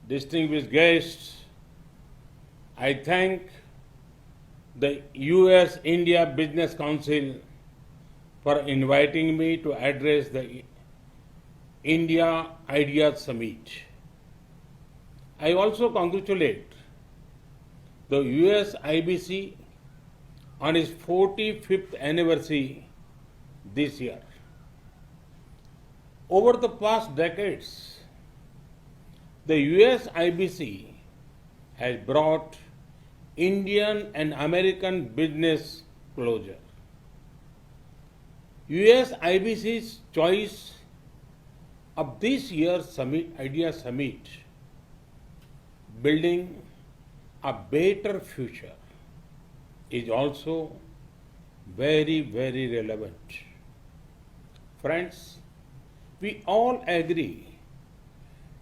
distinguished guests, I thank the US India Business Council for inviting me to address the India Ideas Summit. I also congratulate the US IBC on its 45th anniversary this year. Over the past decades, the US IBC has brought Indian and American business closer. US IBC's choice of this year's Idea Summit, building a better future, is also very relevant. Friends, we all agree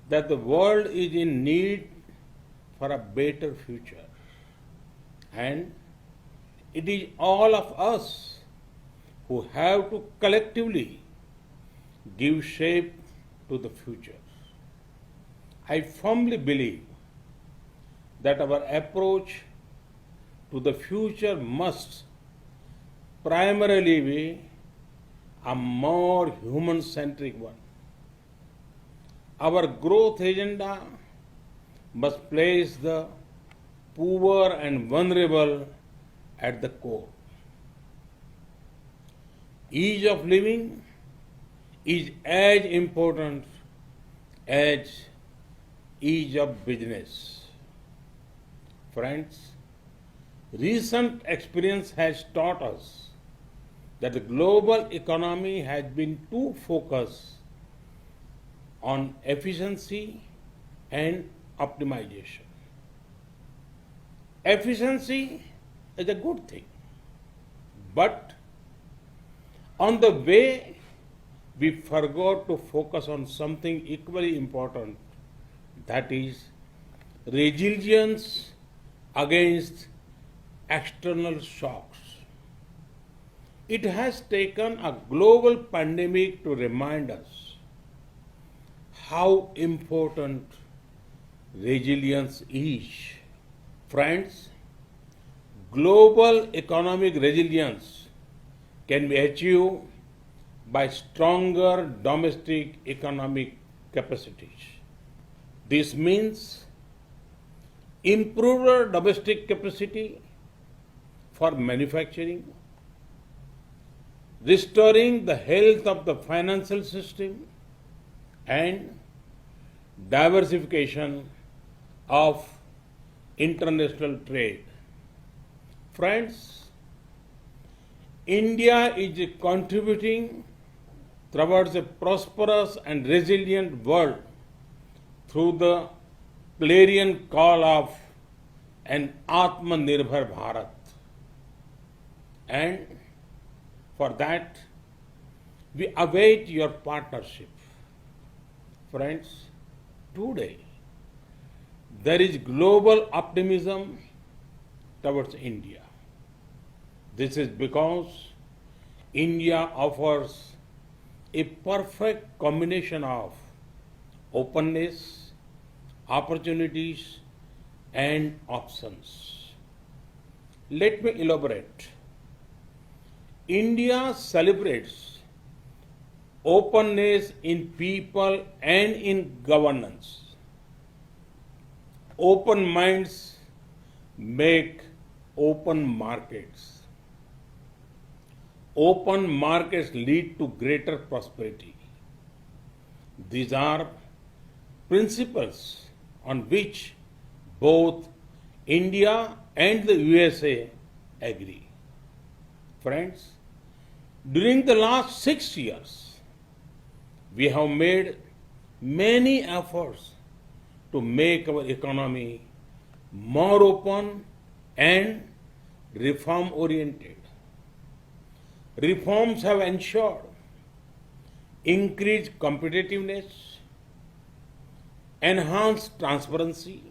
that the world is in need for a better future. And it is all of us who have to collectively give shape to the future. I firmly believe that our approach to the future must primarily be a more human-centric one. Our growth agenda must place the poor and vulnerable at the core. Ease of living is as important as ease of business. Friends, recent experience has taught us that the global economy has been too focused on efficiency and optimization. Efficiency is a good thing, but on the way we forgot to focus on something equally important, that is resilience against external shocks. It has taken a global pandemic to remind us how important resilience is. Friends, global economic resilience can be achieved by stronger domestic economic capacities. This means improved domestic capacity for manufacturing, restoring the health of the financial system, and diversification of international trade. Friends, India is contributing towards a prosperous and resilient world through the clarion call of an Atmanirbhar Bharat. And for that, we await your partnership. Friends, today there is global optimism towards India. This is because India offers a perfect combination of openness, opportunities, and options. Let me elaborate. India celebrates openness in people and in governance. Open minds make open markets. Open markets lead to greater prosperity. These are principles on which both India and the USA agree. Friends, during the last 6 years, we have made many efforts to make our economy more open and reform oriented. Reforms have ensured increased competitiveness, enhanced transparency,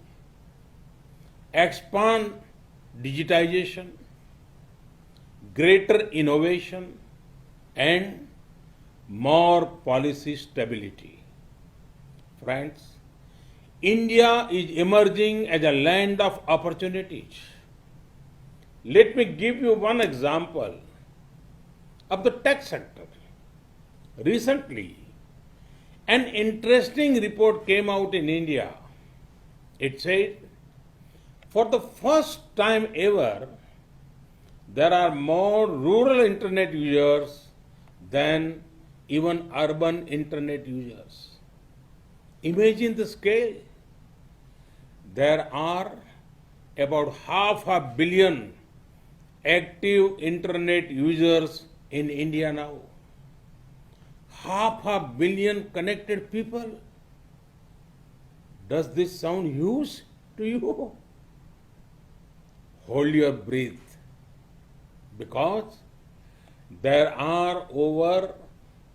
expand digitization, greater innovation, and more policy stability. Friends, India is emerging as a land of opportunities. Let me give you one example of the tech sector. Recently, an interesting report came out in India. It said, for the first time ever, there are more rural internet users than even urban internet users. Imagine the scale. There are about 500 million active internet users in India now. 500 million connected people. Does this sound huge to you? Hold your breath, because there are over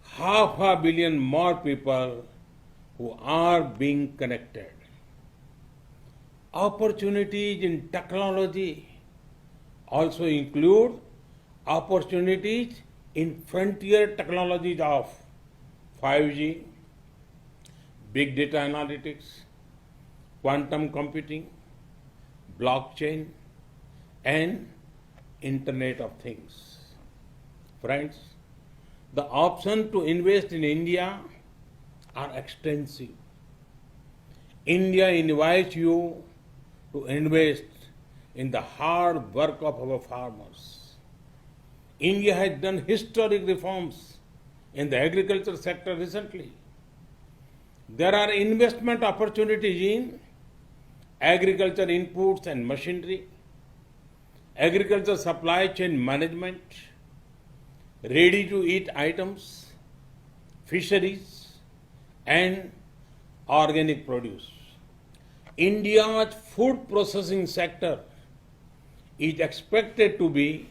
500 million more people who are being connected. Opportunities in technology also include opportunities in frontier technologies of 5G, big data analytics, quantum computing, blockchain, and Internet of Things. Friends, the options to invest in India are extensive. India invites you to invest in the hard work of our farmers. India has done historic reforms in the agriculture sector recently. There are investment opportunities in agriculture inputs and machinery, agriculture supply chain management, ready-to-eat items, fisheries, and organic produce. India's food processing sector is expected to be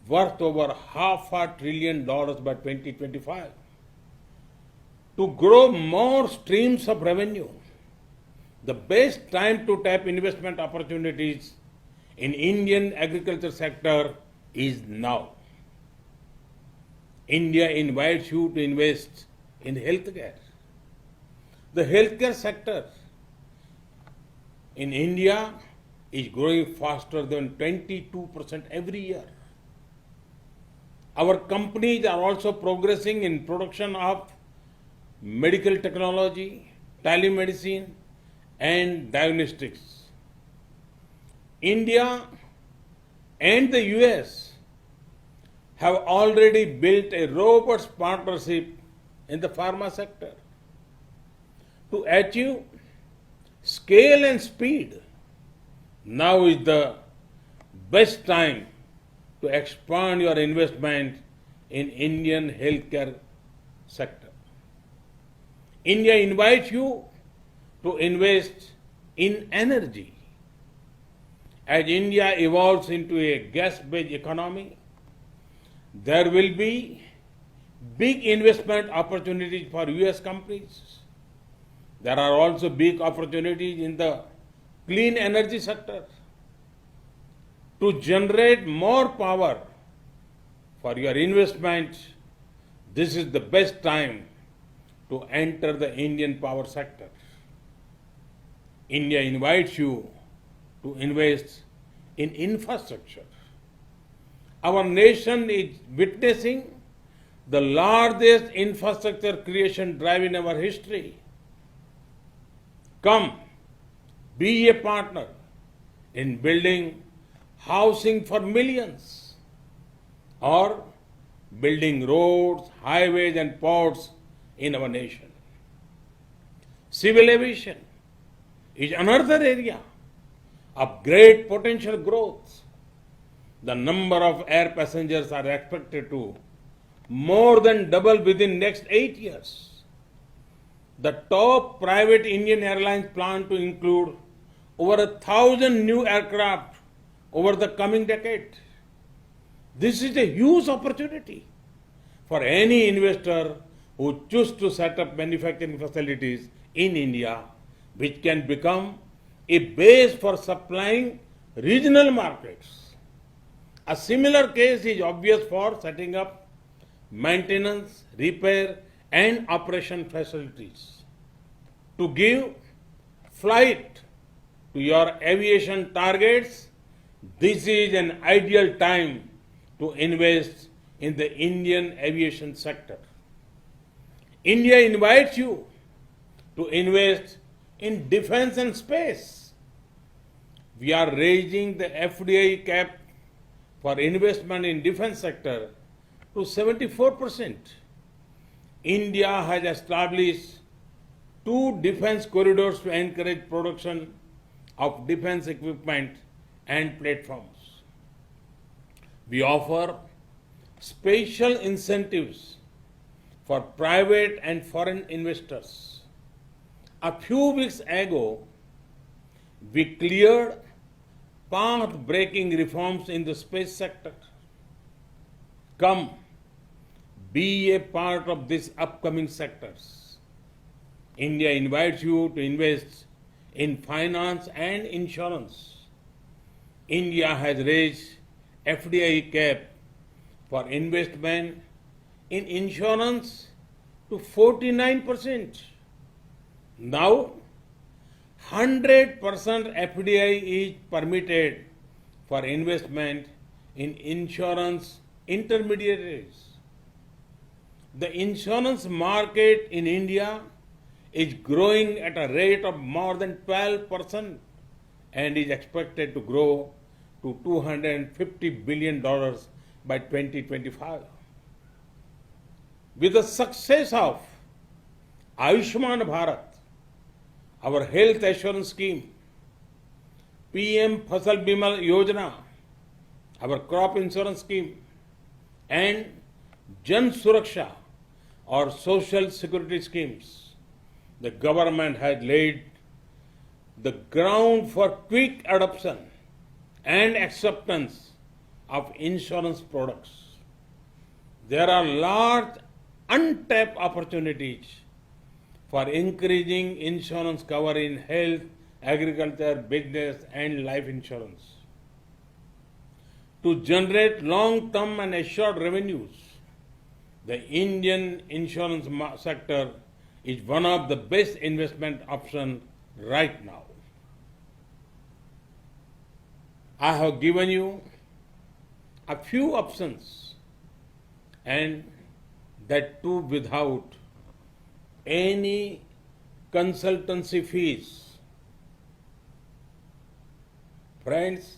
worth over $500 billion by 2025. To grow more streams of revenue, the best time to tap investment opportunities in Indian agriculture sector is now. India invites you to invest in healthcare. The healthcare sector in India is growing faster than 22% every year. Our companies are also progressing in production of medical technology, telemedicine, and diagnostics. India and the US have already built a robust partnership in the pharma sector. To achieve scale and speed, now is the best time to expand your investment in Indian healthcare sector. India invites you to invest in energy. As India evolves into a gas-based economy, there will be big investment opportunities for US companies. There are also big opportunities in the clean energy sector. To generate more power for your investment, this is the best time to enter the Indian power sector. India invites you to invest in infrastructure. Our nation is witnessing the largest infrastructure creation drive in our history. Come, be a partner in building housing for millions, or building roads, highways, and ports in our nation. Civil aviation is another area of great potential growth. The number of air passengers are expected to more than double within next 8 years. The top private Indian airlines plan to include over 1,000 new aircraft over the coming decade. This is a huge opportunity for any investor who chooses to set up manufacturing facilities in India, which can become a base for supplying regional markets. A similar case is obvious for setting up maintenance, repair, and operation facilities. To give flight to your aviation targets, this is an ideal time to invest in the Indian aviation sector. India invites you to invest in defense and space. We are raising the FDI cap for investment in defense sector to 74%. India has established 2 defense corridors to encourage production of defense equipment and platforms. We offer special incentives for private and foreign investors. A few weeks ago, we cleared path-breaking reforms in the space sector. Come, be a part of these upcoming sectors. India invites you to invest in finance and insurance. India has raised FDI cap for investment in insurance to 49%. Now, 100% FDI is permitted for investment in insurance intermediaries. The insurance market in India is growing at a rate of more than 12% and is expected to grow to $250 billion by 2025. With the success of Ayushman Bharat, our health assurance scheme, PM Fasal Bima Yojana, our crop insurance scheme, and Jan Suraksha, or social security schemes, the government has laid the ground for quick adoption and acceptance of insurance products. There are large untapped opportunities for increasing insurance cover in health, agriculture, business, and life insurance. To generate long-term and assured revenues, the Indian insurance sector is one of the best investment options right now. I have given you a few options, and that too without any consultancy fees. Friends,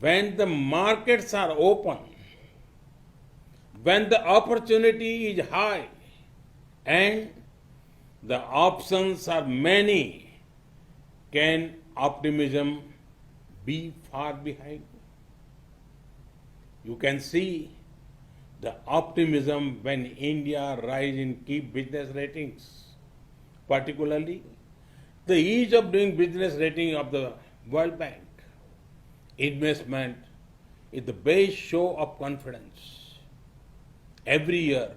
when the markets are open, when the opportunity is high and the options are many, can optimism be far behind? You can see the optimism when India rise in key business ratings, particularly the ease of doing business rating of the World Bank. Investment is the best show of confidence. Every year,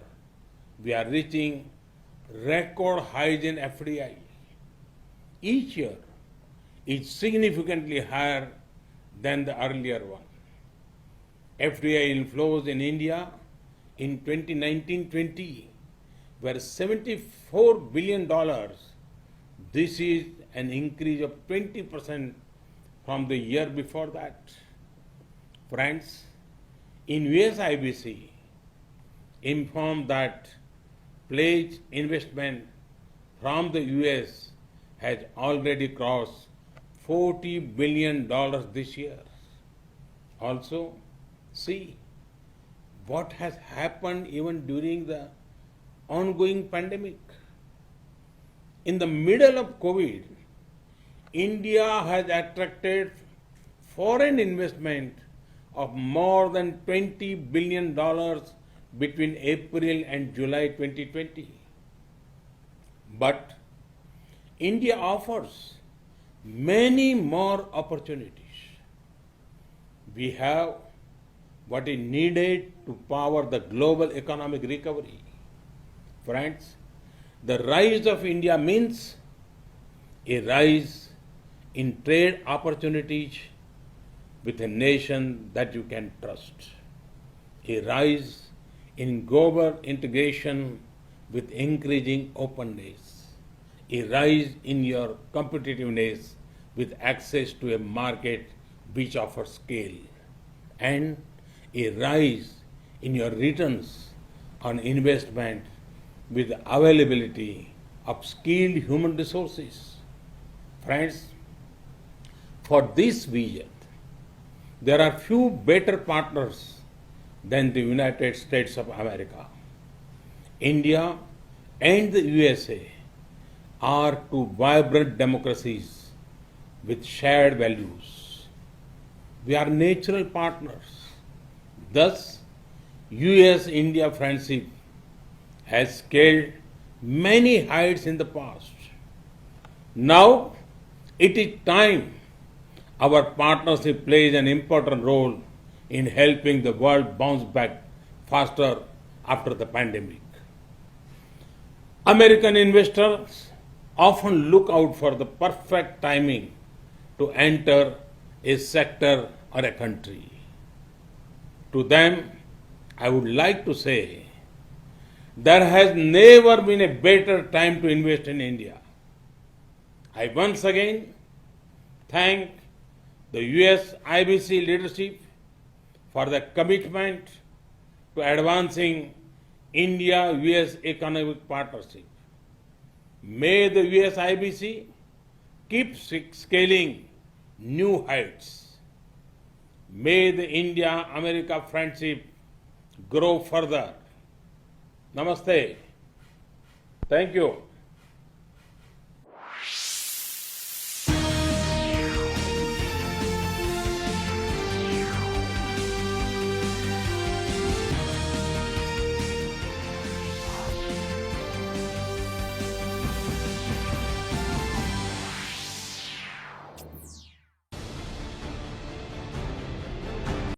we are reaching record highs in FDI. Each year is significantly higher than the earlier one. FDI inflows in India in 2019-20 were $74 billion. This is an increase of 20% from the year before that. Friends, in US IBC informed that pledged investment from the US has already crossed $40 billion this year. Also, see what has happened even during the ongoing pandemic. In the middle of COVID, India has attracted foreign investment of more than $20 billion between April and July 2020. But India offers many more opportunities. We have what is needed to power the global economic recovery. Friends, the rise of India means a rise in trade opportunities with a nation that you can trust, a rise in global integration with increasing openness, a rise in your competitiveness with access to a market which offers scale, and a rise in your returns on investment with availability of skilled human resources. Friends, for this vision, there are few better partners than the United States of America. India and the USA are two vibrant democracies with shared values. We are natural partners. Thus, US India friendship has scaled many heights in the past. Now, it is time our partnership plays an important role in helping the world bounce back faster after the pandemic. American investors often look out for the perfect timing to enter a sector or a country. To them, I would like to say there has never been a better time to invest in India. I once again thank the US IBC leadership for the commitment to advancing India US economic partnership. May the US IBC keep scaling new heights. May the India America friendship grow further. Namaste. Thank you.